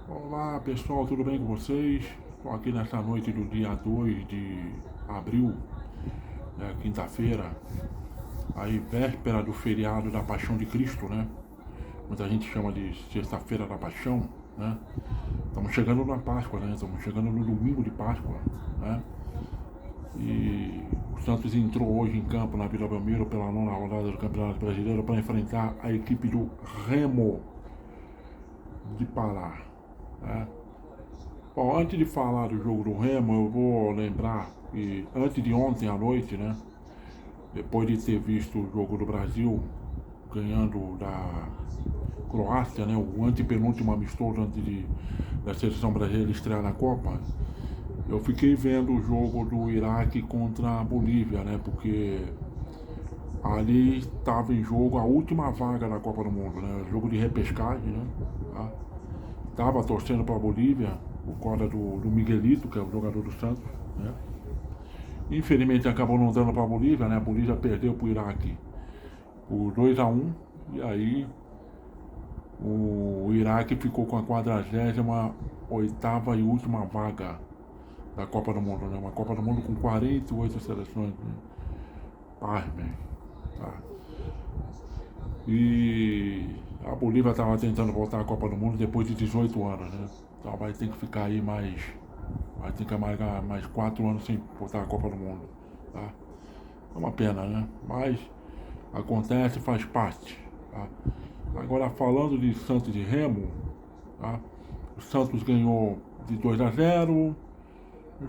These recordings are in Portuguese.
Olá pessoal, tudo bem com vocês? Estou aqui nessa noite do dia 2 de abril, quinta-feira, aí véspera do feriado da Paixão de Cristo, né? Muita gente chama de Sexta-feira da Paixão, né? Estamos chegando na Páscoa, né? Estamos chegando no domingo de Páscoa, né? E o Santos entrou hoje em campo na Vila Belmiro pela nona rodada do Campeonato Brasileiro para enfrentar a equipe do Remo de Pará, né? Bom, antes de falar do jogo do Remo, eu vou lembrar que antes de ontem à noite, né? Depois de ter visto o jogo do Brasil ganhando da Croácia, né? O antepenúltimo amistoso da seleção brasileira estrear na Copa, eu fiquei vendo o jogo do Iraque contra a Bolívia, né? Porque ali estava em jogo a última vaga da Copa do Mundo, né? Jogo de repescagem, né? Tá? Tava torcendo para a Bolívia por causa do Miguelito, que é o jogador do Santos, né? Infelizmente acabou não dando para a Bolívia, né? A Bolívia perdeu para o Iraque por 2-1 e aí o Iraque ficou com a 48ª e última vaga da Copa do Mundo, né? Uma Copa do Mundo com 48 seleções, né? Pasmem, tá? E a Bolívia estava tentando voltar à Copa do Mundo depois de 18 anos, né? Então vai ter que ficar aí vai ter que amargar mais 4 anos sem voltar à Copa do Mundo, tá? É uma pena, né? Mas acontece, faz parte, tá? Agora falando de Santos e Remo, tá? O Santos ganhou de 2-0,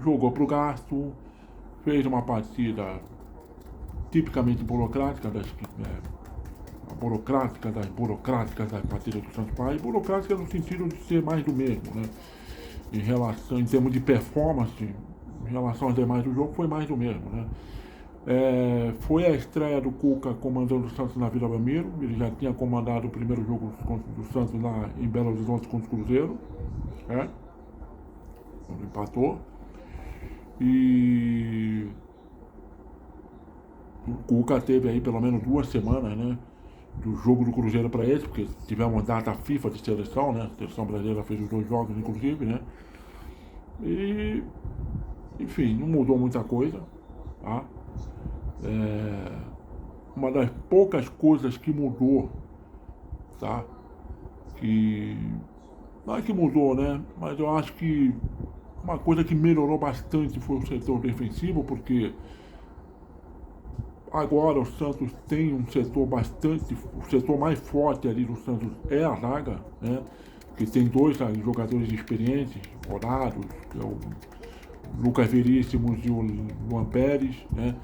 jogou pro gasto, fez uma partida tipicamente burocrática burocráticas das partidas do Santos Pai, burocrática no sentido de ser mais do mesmo, né? Em termos de performance, em relação aos demais do jogo, foi mais do mesmo, né? Foi a estreia do Cuca comandando o Santos na Vila Belmiro. Ele já tinha comandado o primeiro jogo do Santos lá em Belo Horizonte contra o Cruzeiro, né? Onde empatou. E o Cuca teve aí pelo menos 2 semanas, né? Do jogo do Cruzeiro para esse, porque tivemos data FIFA de seleção, né? A seleção brasileira fez os 2 jogos, inclusive, né? E, enfim, não mudou muita coisa, tá? É, uma das poucas coisas que mudou, tá? Que não é que mudou, né? Mas eu acho que uma coisa que melhorou bastante foi o setor defensivo, porque agora o Santos tem um setor bastante, o setor mais forte ali do Santos é a zaga, né? Que tem dois jogadores experientes, rodados, que é o Lucas Veríssimo e o Luan Pérez, né?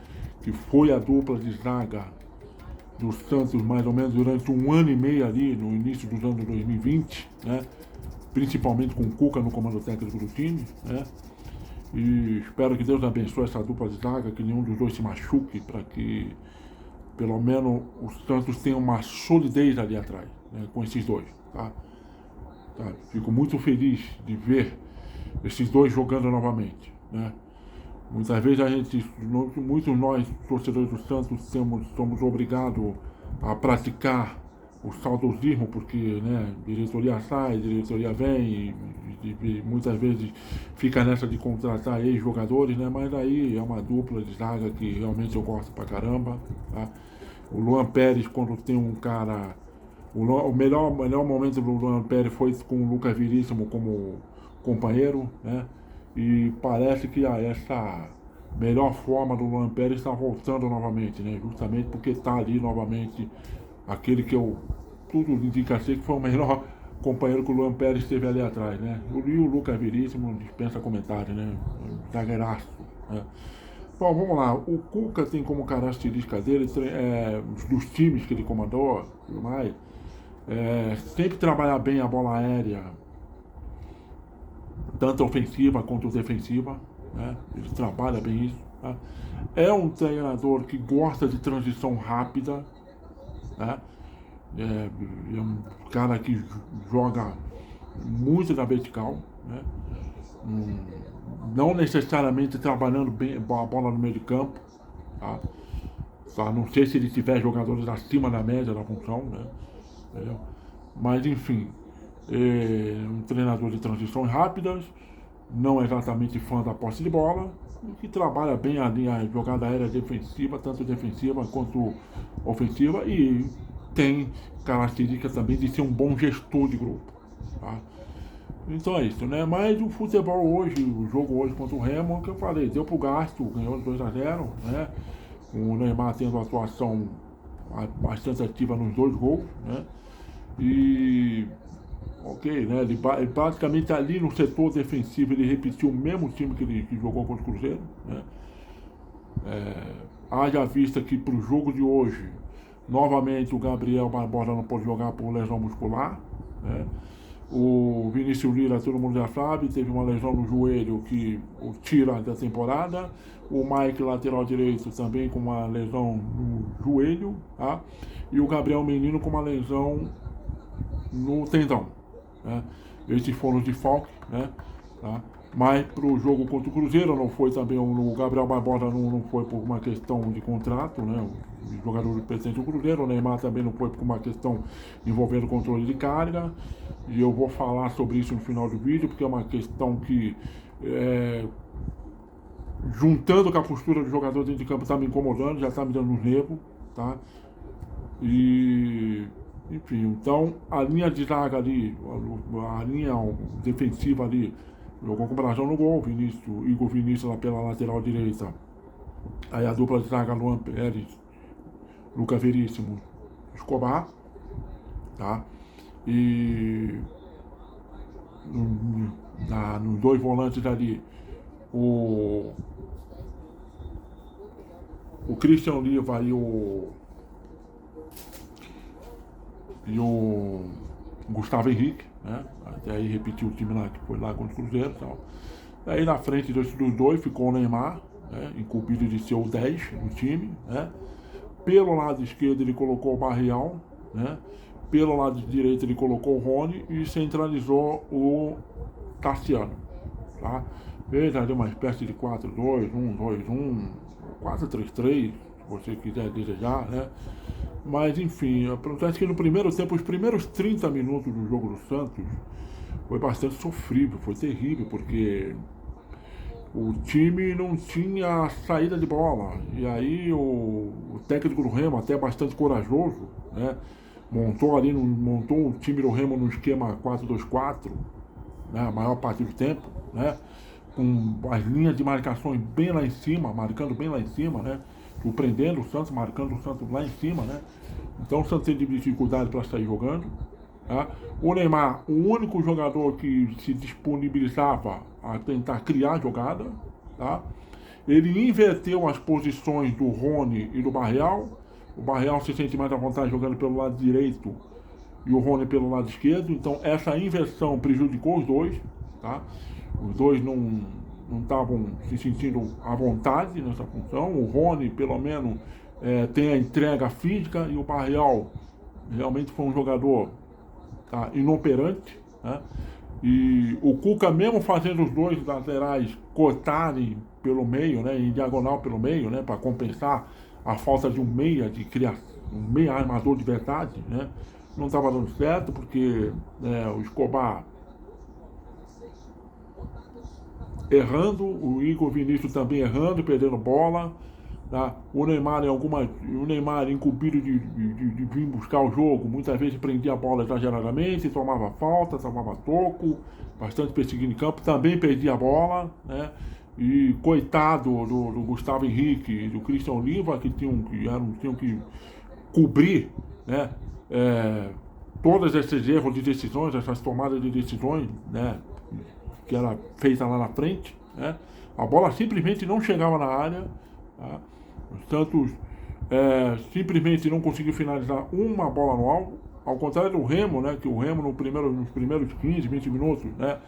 Que foi a dupla de zaga do Santos mais ou menos durante 1 ano e meio ali, no início dos anos 2020, né? Principalmente com o Cuca no comando técnico do time, né? E espero que Deus abençoe essa dupla de zaga, que nenhum dos dois se machuque, para que pelo menos o Santos tenha uma solidez ali atrás, né, com esses dois, tá? Tá? Fico muito feliz de ver esses dois jogando novamente, né? Muitas vezes muitos nós, torcedores do Santos, somos obrigados a praticar o saudosismo, porque, né, diretoria sai, diretoria vem, e muitas vezes fica nessa de contratar ex-jogadores, né? Mas aí é uma dupla de zaga que realmente eu gosto pra caramba, tá? O Luan Pérez, quando tem um cara. O melhor momento do Luan Pérez foi com o Lucas Veríssimo como companheiro, né? E parece que essa melhor forma do Luan Pérez está voltando novamente, né? Justamente porque está ali novamente aquele que eu. Tudo indica ser que foi o melhor companheiro que o Luan Pérez teve ali atrás, né? E o Lucas Veríssimo dispensa comentário, né? Zagueiraço, né? Bom, vamos lá. O Cuca tem como característica dele, dos times que ele comandou, tudo mais, sempre trabalhar bem a bola aérea, tanto ofensiva quanto defensiva, né? Ele trabalha bem isso, tá? É um treinador que gosta de transição rápida, né? É um cara que joga muito na vertical, né? Hum, não necessariamente trabalhando bem a bola no meio de campo, tá? A não sei se ele tiver jogadores acima da média da função, né? Entendeu? Mas enfim, um treinador de transições rápidas, não exatamente fã da posse de bola, e que trabalha bem a jogada aérea defensiva, tanto defensiva quanto ofensiva, e tem característica também de ser um bom gestor de grupo. Tá? Então é isso, né? Mas o futebol hoje, o jogo hoje contra o Remo, é o que eu falei, deu pro gasto, ganhou 2-0, né? O Neymar tendo uma atuação bastante ativa nos 2 gols, né? E ok, né? Ele basicamente ali no setor defensivo ele repetiu o mesmo time que jogou contra o Cruzeiro, né? Haja vista que para o jogo de hoje, novamente o Gabriel Barbosa não pode jogar por lesão muscular, né? O Vinícius Lira, todo mundo já sabe, teve uma lesão no joelho que o tira da temporada. O Mike, lateral direito, também com uma lesão no joelho, tá? E o Gabriel Menino com uma lesão no tendão, né? Esses foram os desfalques, né? Tá? Mas para o jogo contra o Cruzeiro não foi também, o Gabriel Barbosa não foi por uma questão de contrato, né? O jogador pertence ao Cruzeiro, o Neymar também não foi por uma questão envolvendo controle de carga, e eu vou falar sobre isso no final do vídeo, porque é uma questão que, juntando com a postura do jogador dentro de campo, está me incomodando, já está me dando uns nervos, tá? E enfim, então a linha de zaga ali, a linha defensiva ali, jogou com o Brasão no gol, Igor Vinícius lá pela lateral direita. Aí a dupla de zaga, Luan Pérez, Lucas Veríssimo, Escobar, tá? E nos 2 volantes ali, o Christian Oliva e o Gustavo Henrique, né? Até aí repetiu o time lá que foi lá contra o Cruzeiro e tal. Aí na frente dos 2 ficou o Neymar, né? Incumbido de ser o 10 no time, né? Pelo lado esquerdo ele colocou o Barreal, né? Pelo lado direito ele colocou o Rony e centralizou o Tassiano, tá? Fez ali uma espécie de 4-2-1, 2-1, 4-3-3, se você quiser desejar, né? Mas enfim, acontece que no primeiro tempo, os primeiros 30 minutos do jogo do Santos foi bastante sofrível, foi terrível, porque o time não tinha saída de bola. E aí o técnico do Remo, até bastante corajoso, né? Montou o time do Remo no esquema 4-2-4, né? A maior parte do tempo, né? Com as linhas de marcações bem lá em cima, marcando bem lá em cima, né? Surpreendendo o Santos, marcando o Santos lá em cima, né? Então o Santos teve dificuldade para sair jogando, tá? O Neymar, o único jogador que se disponibilizava a tentar criar jogada, tá? Ele inverteu as posições do Rony e do Barreal. O Barreal se sente mais à vontade jogando pelo lado direito e o Rony pelo lado esquerdo. Então essa inversão prejudicou os dois, tá? Os dois não estavam se sentindo à vontade nessa função. O Rony, pelo menos, tem a entrega física, e o Barreal realmente foi um jogador, tá, inoperante, né? E o Cuca, mesmo fazendo os 2 laterais cortarem pelo meio, né, em diagonal pelo meio, né, para compensar a falta de um meia de criação, um meia armador de verdade, né, não estava dando certo, porque o Escobar errando, o Igor Vinícius também errando, perdendo bola, tá? O Neymar incumbido de vir buscar o jogo, muitas vezes prendia a bola exageradamente, tomava falta, tomava toco, bastante perseguindo em campo, também perdia a bola, né? E coitado do Gustavo Henrique e do Christian Oliva, que tinham que cobrir, né? Todos esses erros de decisões, essas tomadas de decisões, né, que era feita lá na frente, né? A bola simplesmente não chegava na área, tá? O Santos simplesmente não conseguiu finalizar uma bola no alvo, ao contrário do Remo, né? Que o Remo nos primeiros 15, 20 minutos, né,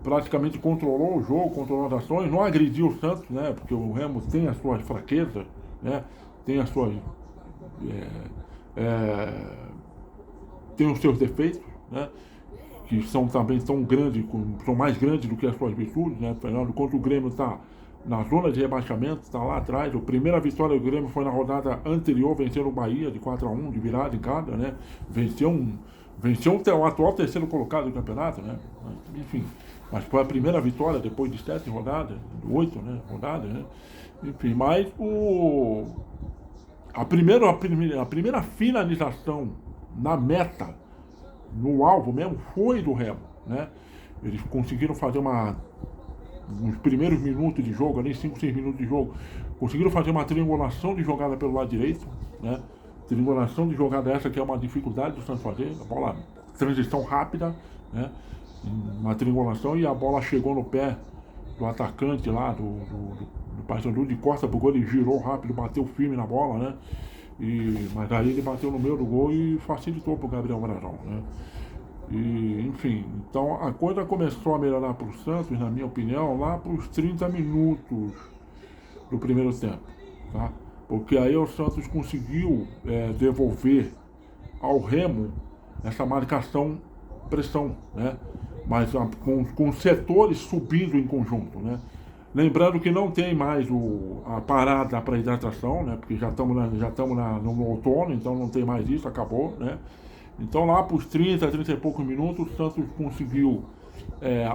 praticamente controlou o jogo, controlou as ações, não agrediu o Santos, né? Porque o Remo tem as suas fraquezas, né? Tem as suas tem os seus defeitos, né? Que são também tão grandes, são mais grandes do que as suas virtudes, né? Enquanto o Grêmio está na zona de rebaixamento, está lá atrás. A primeira vitória do Grêmio foi na rodada anterior, vencendo o Bahia de 4-1, de virada em casa, né? Venceu Venceu o atual terceiro colocado do campeonato, né? Enfim, mas foi a primeira vitória depois de 7 rodadas, 8, né, rodadas, né? Enfim, mas a primeira finalização na meta, no alvo mesmo, foi do Remo, né? Eles conseguiram fazer nos primeiros minutos de jogo, ali 5, 6 minutos de jogo, conseguiram fazer uma triangulação de jogada pelo lado direito, né? Triangulação de jogada essa que é uma dificuldade do Santos fazer, a bola, transição rápida, né? Uma triangulação e a bola chegou no pé do atacante lá, do Paysandu, de costa pro gol, ele girou rápido, bateu firme na bola, né? Mas aí ele bateu no meio do gol e facilitou pro Gabriel Brajão, né? E, enfim, então a coisa começou a melhorar para o Santos, na minha opinião, lá para os 30 minutos do primeiro tempo, tá? Porque aí o Santos conseguiu devolver ao Remo essa marcação pressão, né? Mas com os setores subindo em conjunto, né? Lembrando que não tem mais a parada para hidratação, né? Porque já estamos no outono, então não tem mais isso, acabou, né? Então lá para os 30 e poucos minutos, o Santos conseguiu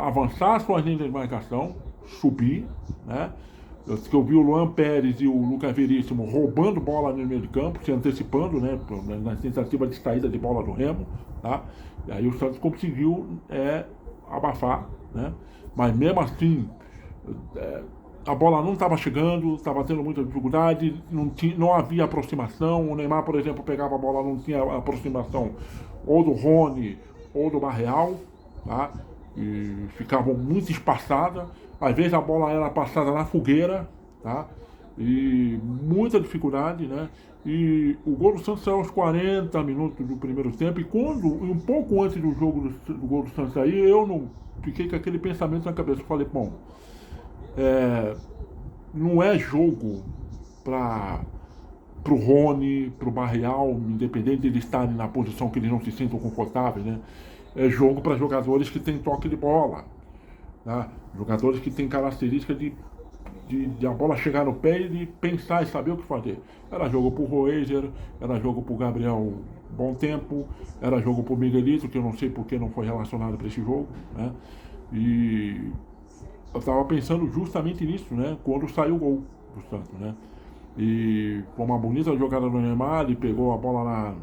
avançar suas linhas de marcação, subir, né? Eu vi o Luan Pérez e o Lucas Veríssimo roubando bola no meio de campo, se antecipando, né? Na tentativa de saída de bola do Remo, tá? E aí o Santos conseguiu abafar, né? Mas mesmo assim, a bola não estava chegando, estava tendo muita dificuldade, não havia aproximação. O Neymar, por exemplo, pegava a bola, não tinha aproximação ou do Rony ou do Barreal, tá? E ficavam muito espaçadas. Às vezes a bola era passada na fogueira, tá? E muita dificuldade, né? E o gol do Santos saiu aos 40 minutos do primeiro tempo. E um pouco antes do jogo do gol do Santos sair, eu não fiquei com aquele pensamento na cabeça. Eu falei, bom, não é jogo para o Rony, para o Barreal, independente de eles estarem na posição que eles não se sintam confortáveis, né? É jogo para jogadores que têm toque de bola, tá? Jogadores que têm característica de a bola chegar no pé e de pensar e saber o que fazer. Era jogo pro Roeger, era jogo pro Gabriel Bom Tempo, era jogo pro Miguelito, que eu não sei porque não foi relacionado para esse jogo, né? E eu estava pensando justamente nisso, né? Quando saiu o gol do Santos, né? E com uma bonita jogada do Neymar, ele pegou a bola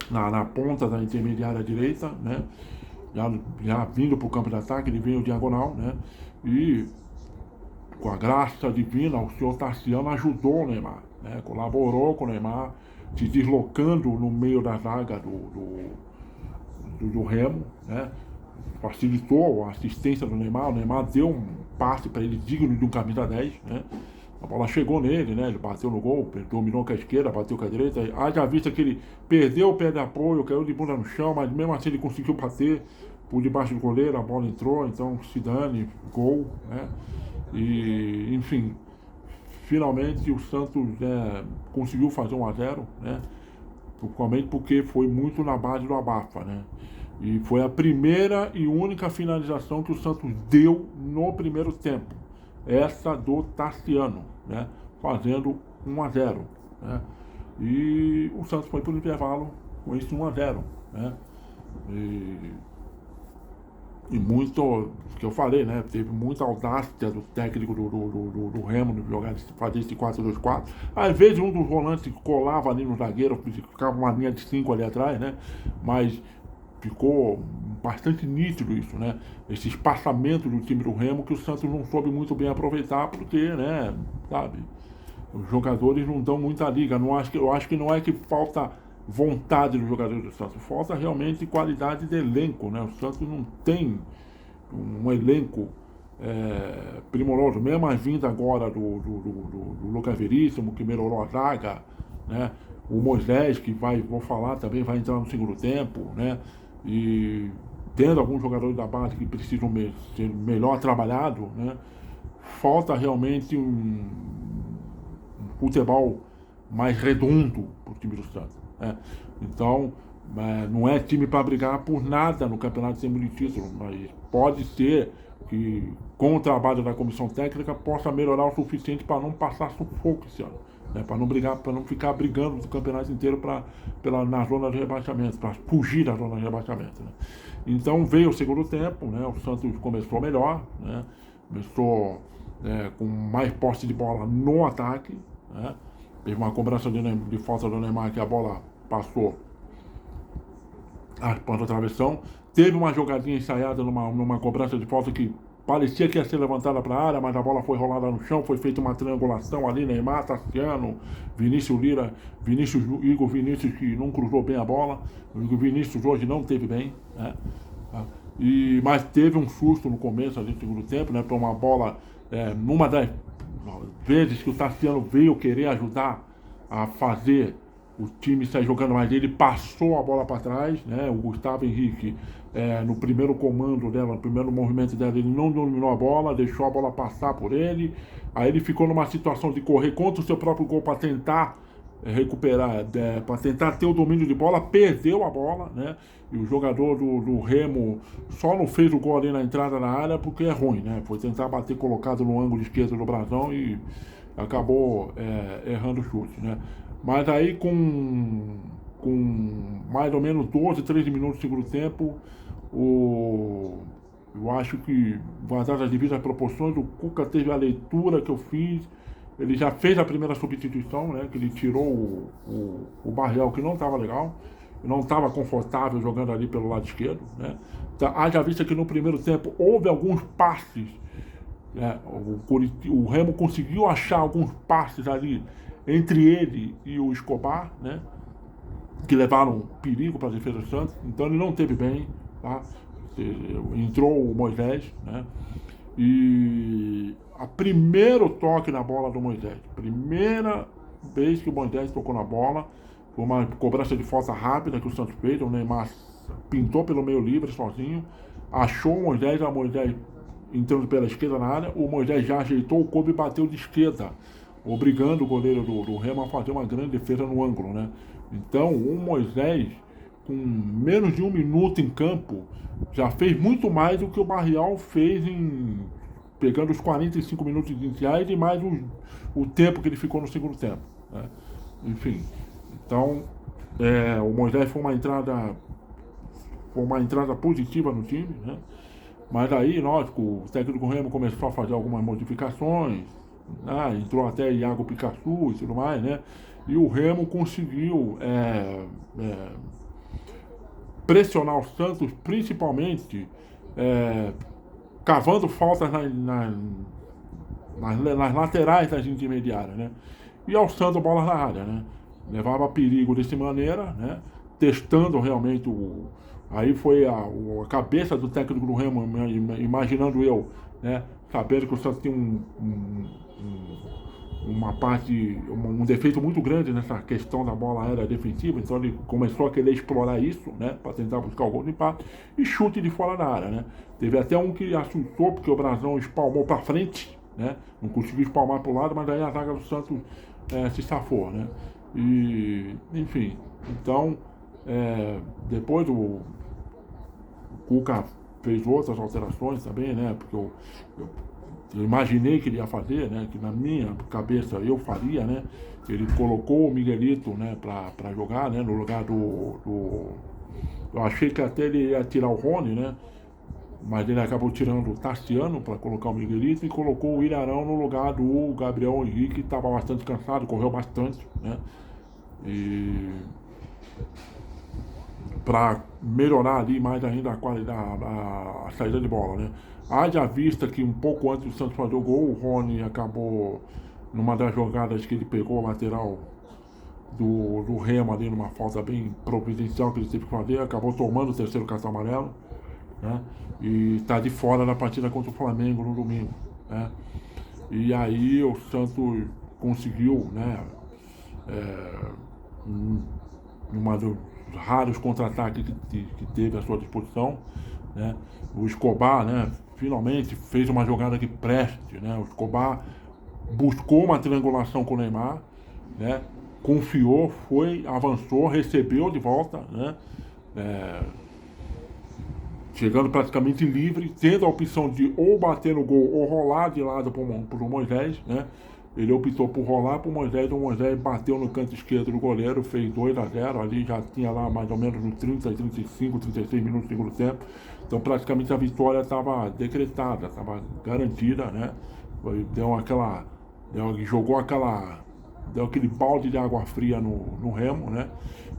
na ponta da intermediária direita, né? Já vindo para o campo de ataque, ele veio diagonal, né? E com a graça divina, o senhor Tarciano ajudou o Neymar, né? Colaborou com o Neymar, se deslocando no meio da zaga do Remo, né? Facilitou a assistência do Neymar. O Neymar deu um passe para ele digno de um camisa 10, né? A bola chegou nele, né? Ele bateu no gol, dominou com a esquerda, bateu com a direita. Haja vista que ele perdeu o pé de apoio, caiu de bunda no chão, mas mesmo assim ele conseguiu bater por debaixo do goleiro, a bola entrou, então se dane, gol, né? E, enfim, finalmente o Santos conseguiu fazer 1-0, né? Principalmente porque foi muito na base do abafa, né? E foi a primeira e única finalização que o Santos deu no primeiro tempo. Essa do Tarciano, né? Fazendo 1-0, né? E o Santos foi para o intervalo com esse 1-0, né? E muito, que eu falei, né? Teve muita audácia do técnico do Remo de fazer esse 4-2-4. Às vezes um dos volantes colava ali no zagueiro, ficava uma linha de 5 ali atrás, né? Mas ficou bastante nítido isso, né? Esse espaçamento do time do Remo que o Santos não soube muito bem aproveitar, porque, né, sabe, os jogadores não dão muita liga. Eu acho que não é que falta vontade dos jogadores do Santos, falta realmente qualidade de elenco, né? O Santos não tem um elenco primoroso, mesmo a vinda agora do Lucas Veríssimo, que melhorou a zaga, né? O Moisés, que vou falar também, vai entrar no segundo tempo, né? E tendo alguns jogadores da base que precisam ser melhor trabalhado, né? Falta realmente um futebol mais redondo para o time do Santos, né? Então, não é time para brigar por nada no campeonato de título, mas pode ser que com o trabalho da comissão técnica possa melhorar o suficiente para não passar sufoco esse ano. né, para não ficar brigando o campeonato inteiro na zona de rebaixamento, para fugir da zona de rebaixamento. Né. Então veio o segundo tempo, né, o Santos começou melhor, né, começou com mais posse de bola no ataque, né, teve uma cobrança de falta do Neymar que a bola passou a ponta da travessão, teve uma jogadinha ensaiada numa cobrança de falta que parecia que ia ser levantada para a área, mas a bola foi rolada no chão, foi feita uma triangulação ali, Neymar, Tassiano, Vinícius Lira, Igor Vinícius, que não cruzou bem a bola, o Igor Vinícius hoje não teve bem, né? Mas teve um susto no começo ali do segundo tempo, né? Para uma bola, numa das vezes que o Tassiano veio querer ajudar a fazer o time sair jogando mais, ele passou a bola para trás, né? O Gustavo Henrique, no primeiro comando dela, no primeiro movimento dela, ele não dominou a bola, deixou a bola passar por ele, aí ele ficou numa situação de correr contra o seu próprio gol para tentar recuperar, para tentar ter o domínio de bola, perdeu a bola, né? E o jogador do Remo só não fez o gol ali na entrada da área porque é ruim, né? Foi tentar bater colocado no ângulo esquerdo do Brasão e acabou errando o chute, né? Mas aí com mais ou menos 12, 13 minutos do segundo tempo, eu acho que, guardadas as devidas proporções, o Cuca teve a leitura que eu fiz, ele já fez a primeira substituição, né, que ele tirou o Barreal, que não estava legal, não estava confortável jogando ali pelo lado esquerdo, né. Haja vista que no primeiro tempo houve alguns passes, né, o Remo conseguiu achar alguns passes ali entre ele e o Escobar, né, que levaram perigo para a defesa do Santos, então ele não teve bem, tá? Entrou o Moisés, né? E a primeiro toque na bola do Moisés, primeira vez que o Moisés tocou na bola, foi uma cobrança de falta rápida que o Santos fez, o Neymar pintou pelo meio livre sozinho, achou o Moisés entrando pela esquerda na área, o Moisés já ajeitou o corpo e bateu de esquerda, obrigando o goleiro do Remo a fazer uma grande defesa no ângulo, né? Então o Moisés, com menos de 1 minuto em campo, já fez muito mais do que o Barreal fez pegando os 45 minutos iniciais e mais o tempo que ele ficou no segundo tempo, né? Enfim, então o Moisés foi uma entrada positiva no time, né? Mas aí, lógico, o técnico do Remo começou a fazer algumas modificações, né? Entrou até Iago Pikachu e tudo mais, né? E o Remo conseguiu pressionar o Santos, principalmente cavando faltas nas laterais das intermediárias, né? E alçando bolas na área, né? Levava perigo dessa maneira, né? Testando realmente aí foi a cabeça do técnico do Remo, imaginando eu, né? Sabendo que o Santos tinha um defeito muito grande nessa questão da bola aérea defensiva, então ele começou a querer explorar isso, né, para tentar buscar o gol de empate, e chute de fora da área, né. Teve até um que assustou porque o Brasão espalmou para frente, né, não conseguiu espalmar para o lado, mas aí a zaga do Santos se safou, né. E, enfim, então depois o Cuca fez outras alterações também, né, porque eu imaginei que ele ia fazer, né, que na minha cabeça eu faria, né, ele colocou o Miguelito, né, para jogar, né, no lugar eu achei que até ele ia tirar o Rony, né, mas ele acabou tirando o Tassiano para colocar o Miguelito e colocou o Ilharão no lugar do Gabriel Henrique, que estava bastante cansado, correu bastante, né, e para melhorar ali mais ainda a qualidade, a saída de bola, né. Haja vista que um pouco antes do Santos fazer o gol, o Rony acabou, numa das jogadas que ele pegou o lateral do Remo ali, numa falta bem providencial que ele teve que fazer, acabou tomando o terceiro cartão amarelo, né? E está de fora da partida contra o Flamengo no domingo, né? E aí o Santos conseguiu, né, numa dos raros contra-ataques que teve à sua disposição, né, o Escobar, né, finalmente fez uma jogada que preste, né, o Escobar buscou uma triangulação com o Neymar, né, confiou, avançou, recebeu de volta, né, chegando praticamente livre, tendo a opção de ou bater no gol ou rolar de lado para o Moisés, né, ele optou por rolar para o Moisés bateu no canto esquerdo do goleiro, fez 2-0, ali já tinha lá mais ou menos uns 30, 35, 36 minutos do segundo tempo, então praticamente a vitória estava decretada, estava garantida, né? Deu aquele balde de água fria no Remo, né?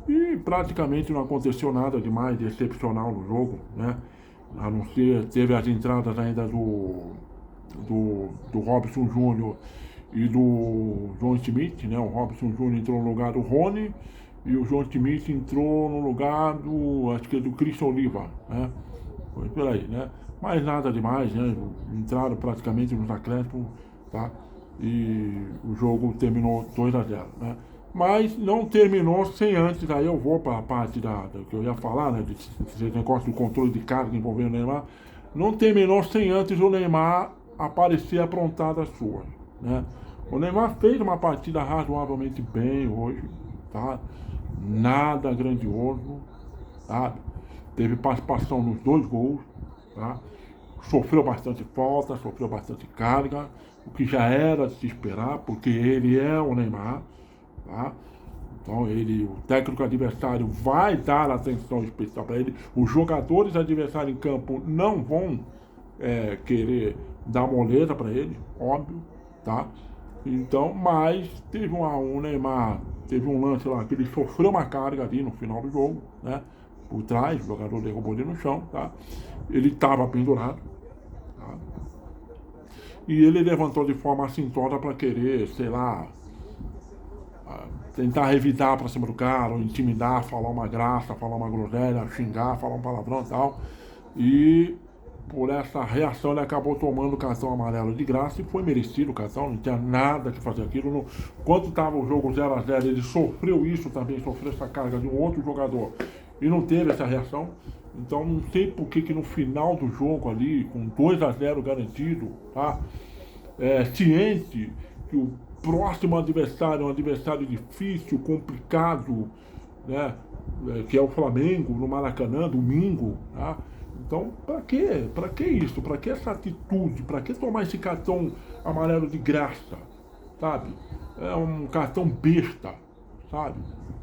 E praticamente não aconteceu nada demais de excepcional no jogo, né? A não ser, teve as entradas ainda do Robson Júnior e do João Schmidt, né? O Robson Júnior entrou no lugar do Rony e o João Schmidt entrou no lugar acho que é do Christian Oliva, né? Foi por aí, né? Mas nada demais, né? Entraram praticamente nos acréscimos, tá? E o jogo terminou 2-0, né? Mas não terminou sem antes, aí eu vou para a parte que eu ia falar, né? Desse negócio do controle de carga envolvendo o Neymar. Não terminou sem antes o Neymar aparecer aprontado as suas, né? O Neymar fez uma partida razoavelmente bem hoje, tá? Nada grandioso, tá? Teve participação nos 2 gols, tá? Sofreu bastante falta, sofreu bastante carga, o que já era de se esperar, porque ele é o Neymar, tá? Então o técnico adversário vai dar atenção especial para ele, os jogadores adversários em campo não vão querer dar moleza para ele, óbvio, tá? Então, mas teve um Neymar, teve um lance lá que ele sofreu uma carga ali no final do jogo, né? Por trás, o jogador derrubou ele no chão, tá? Ele estava pendurado, tá? E ele levantou de forma assintosa para querer, sei lá, tentar revidar para cima do cara, ou intimidar, falar uma graça, falar uma groselha, xingar, falar um palavrão e tal. E por essa reação ele acabou tomando o cartão amarelo de graça e foi merecido o cartão, não tinha nada que fazer aquilo. Enquanto estava o jogo 0-0, ele sofreu isso também, sofreu essa carga de um outro jogador e não teve essa reação. Então não sei por que no final do jogo ali, com 2-0 garantido, tá? Ciente que o próximo adversário é um adversário difícil, complicado, né? Que é o Flamengo, no Maracanã, domingo, tá? Então, para quê? Para que isso? Para que essa atitude? Para que tomar esse cartão amarelo de graça? Sabe? É um cartão besta, sabe?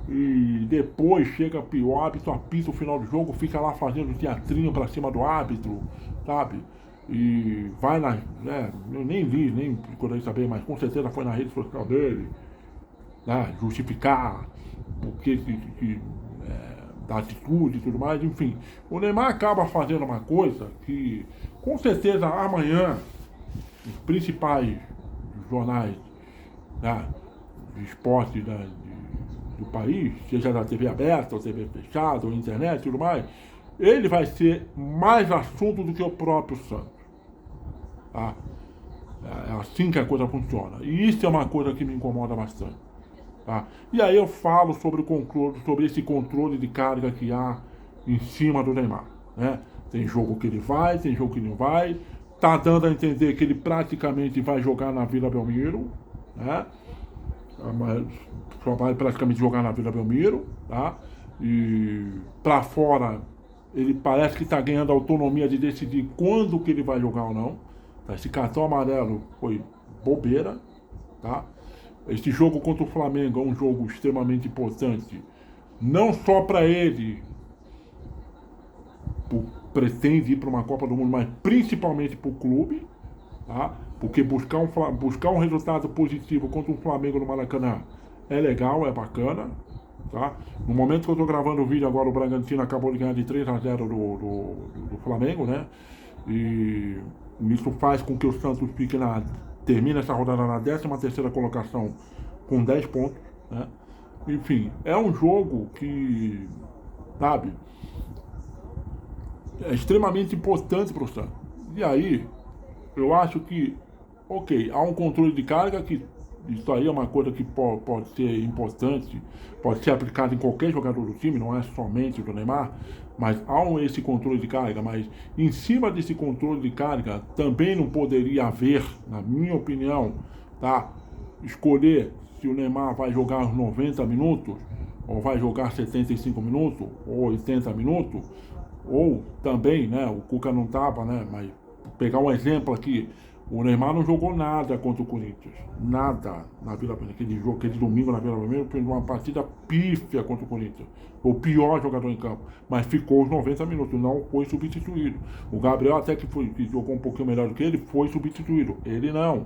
E depois chega pior, o árbitro apita o final do jogo, fica lá fazendo teatrinho para cima do árbitro, sabe? E vai na. Né, eu nem li, nem procurei saber, mas com certeza foi na rede social dele, né, justificar porque da atitude e tudo mais, enfim. O Neymar acaba fazendo uma coisa que, com certeza, amanhã, os principais jornais, né, de esporte do país, seja da TV aberta, ou TV fechada, ou internet e tudo mais, ele vai ser mais assunto do que o próprio Santos. Tá? É assim que a coisa funciona. E isso é uma coisa que me incomoda bastante. Tá? E aí eu falo sobre esse controle de carga que há em cima do Neymar, né? Tem jogo que ele vai, tem jogo que não vai. Tá dando a entender que ele praticamente vai jogar na Vila Belmiro, né? Mas só vai praticamente jogar na Vila Belmiro, tá? E para fora ele parece que está ganhando autonomia de decidir quando que ele vai jogar ou não. Tá? Esse cartão amarelo foi bobeira, tá? Esse jogo contra o Flamengo é um jogo extremamente importante, não só para ele, pretende ir para uma Copa do Mundo, mas principalmente para o clube, tá? Porque buscar um resultado positivo contra o Flamengo no Maracanã é legal, é bacana, tá? No momento que eu estou gravando o vídeo agora, o Bragantino acabou de ganhar de 3-0 do Flamengo, né? E isso faz com que o Santos termine essa rodada na 13ª colocação com 10 pontos, né? Enfim, é um jogo que, sabe, é extremamente importante para o Santos. E aí, eu acho que, ok, há um controle de carga, que isso aí é uma coisa que pode ser importante, pode ser aplicado em qualquer jogador do time, não é somente do Neymar, mas há esse controle de carga, mas em cima desse controle de carga também não poderia haver, na minha opinião, tá? Escolher se o Neymar vai jogar os 90 minutos, ou vai jogar 75 minutos, ou 80 minutos, ou também, né, o Cuca não estava, né, mas pegar um exemplo aqui, O Neymar não jogou nada contra o Corinthians. Nada na Vila Belmiro. Aquele jogo, aquele domingo na Vila Belmiro, foi uma partida pífia contra o Corinthians. Foi o pior jogador em campo. Mas ficou os 90 minutos, não foi substituído. O Gabriel, até que jogou um pouquinho melhor do que ele, foi substituído. Ele não.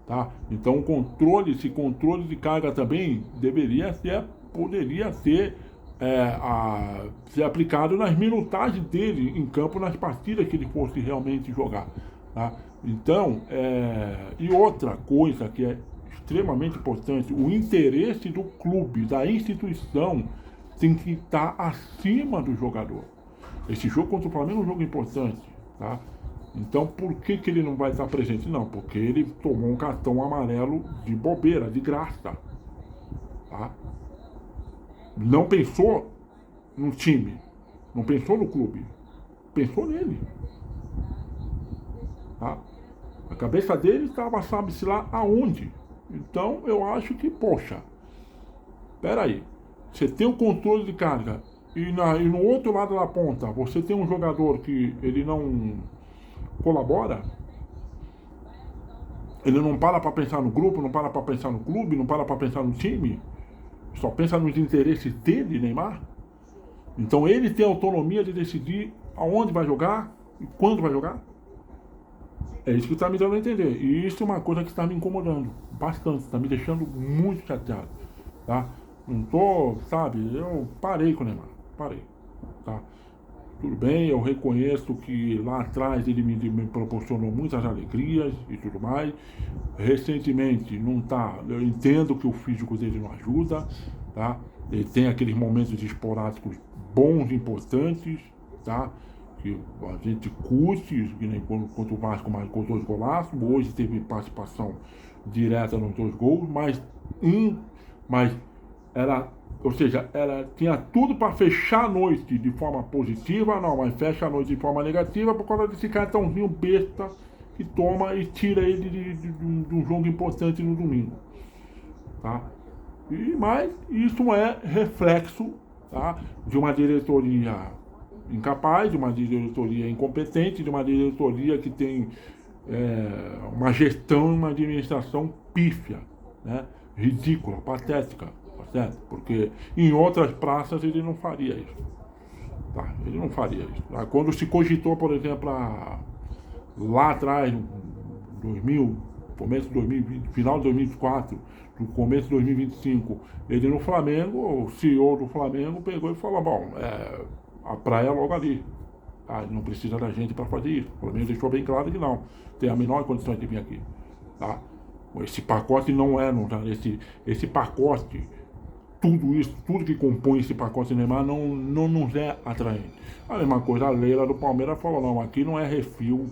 Tá? Então esse controle de carga também poderia ser ser aplicado nas minutagens dele em campo, nas partidas que ele fosse realmente jogar. Tá? Então, e outra coisa que é extremamente importante, o interesse do clube, da instituição, tem que estar acima do jogador. Esse jogo contra o Flamengo é um jogo importante, tá? Então, por que ele não vai estar presente? Não, porque ele tomou um cartão amarelo de bobeira, de graça, tá? Não pensou no time, não pensou no clube, pensou nele, tá? A cabeça dele estava, sabe-se lá aonde. Então, eu acho que, poxa, peraí, você tem o controle de carga e no outro lado da ponta você tem um jogador que ele não colabora, ele não para pensar no grupo, não para pensar no clube, não para pensar no time, só pensa nos interesses dele, Neymar. Então ele tem autonomia de decidir aonde vai jogar e quando vai jogar. É isso que está me dando a entender. E isso é uma coisa que está me incomodando bastante, está me deixando muito chateado, tá? Não tô, sabe, eu parei com o Neymar, parei, tá? Tudo bem, eu reconheço que lá atrás ele me proporcionou muitas alegrias e tudo mais. Recentemente não tá, eu entendo que o físico dele não ajuda, tá? Ele tem aqueles momentos esporádicos bons e importantes, tá? Que a gente curte, que nem quanto o Vasco marcou 2 golaços, hoje teve participação direta nos 2 gols, mas ou seja, tinha tudo para fechar a noite de forma positiva, não, mas fecha a noite de forma negativa por causa desse cartãozinho besta que toma e tira ele de um jogo importante no domingo, tá? Mas isso é reflexo, tá, de uma diretoria incapaz, de uma diretoria incompetente, de uma diretoria que tem uma gestão e uma administração pífia, né, ridícula, patética, tá certo? Porque em outras praças ele não faria isso, tá? Ele não faria isso. Tá? Quando se cogitou, por exemplo, lá atrás, no 2000, começo de 2020, final de 2024, no começo de 2025, ele no Flamengo, o CEO do Flamengo pegou e falou, bom, a praia é logo ali, tá? Não precisa da gente para fazer isso. O Flamengo deixou bem claro que não tem a menor condição de vir aqui, tá? Esse pacote não é, esse pacote, tudo isso, tudo que compõe esse pacote Neymar não nos é atraente. A mesma coisa, a Leila do Palmeiras falou, não, aqui não é refil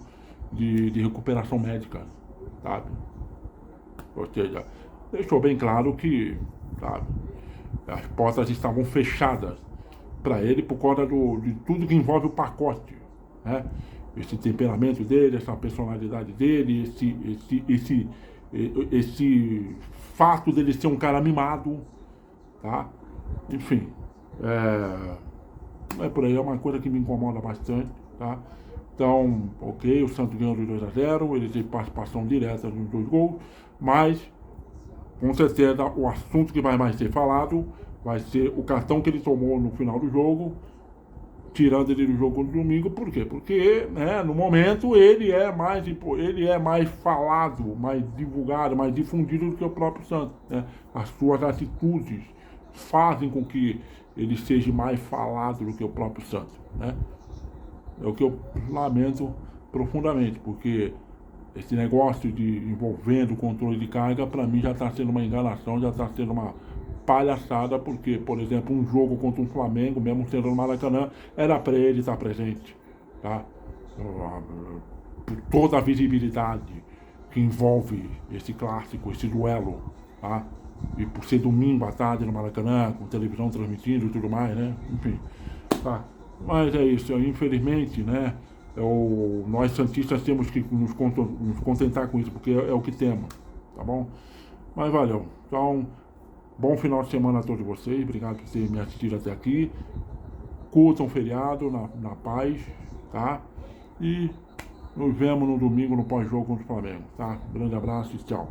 de recuperação médica, sabe? Ou seja, deixou bem claro que, sabe, as portas estavam fechadas para ele por causa de tudo que envolve o pacote, né? Esse temperamento dele, essa personalidade dele, esse fato dele ser um cara mimado, tá? Enfim, por aí, é uma coisa que me incomoda bastante, tá? Então, ok, o Santos ganhou de 2-0, ele teve participação direta nos 2 gols, mas com certeza o assunto que vai mais ser falado vai ser o cartão que ele tomou no final do jogo, tirando ele do jogo no domingo. Por quê? Porque, né, no momento ele é mais falado, mais divulgado, mais difundido do que o próprio Santos, né? As suas atitudes fazem com que ele seja mais falado do que o próprio Santos, né? É o que eu lamento profundamente, porque esse negócio de envolvendo o controle de carga, para mim já está sendo uma enganação, já está sendo uma palhaçada, porque, por exemplo, um jogo contra um Flamengo, mesmo sendo no Maracanã, era para ele estar presente, tá? Por toda a visibilidade que envolve esse clássico, esse duelo, tá? E por ser domingo à tarde no Maracanã, com televisão transmitindo e tudo mais, né? Enfim, tá? Mas é isso, infelizmente, né? Nós santistas temos que nos contentar com isso, porque é o que temos, tá bom? Mas valeu. Então, bom final de semana a todos vocês, obrigado por terem me assistido até aqui. Curtam o feriado na paz, tá? E Nos vemos no domingo no pós-jogo contra o Flamengo, tá? Grande abraço e tchau.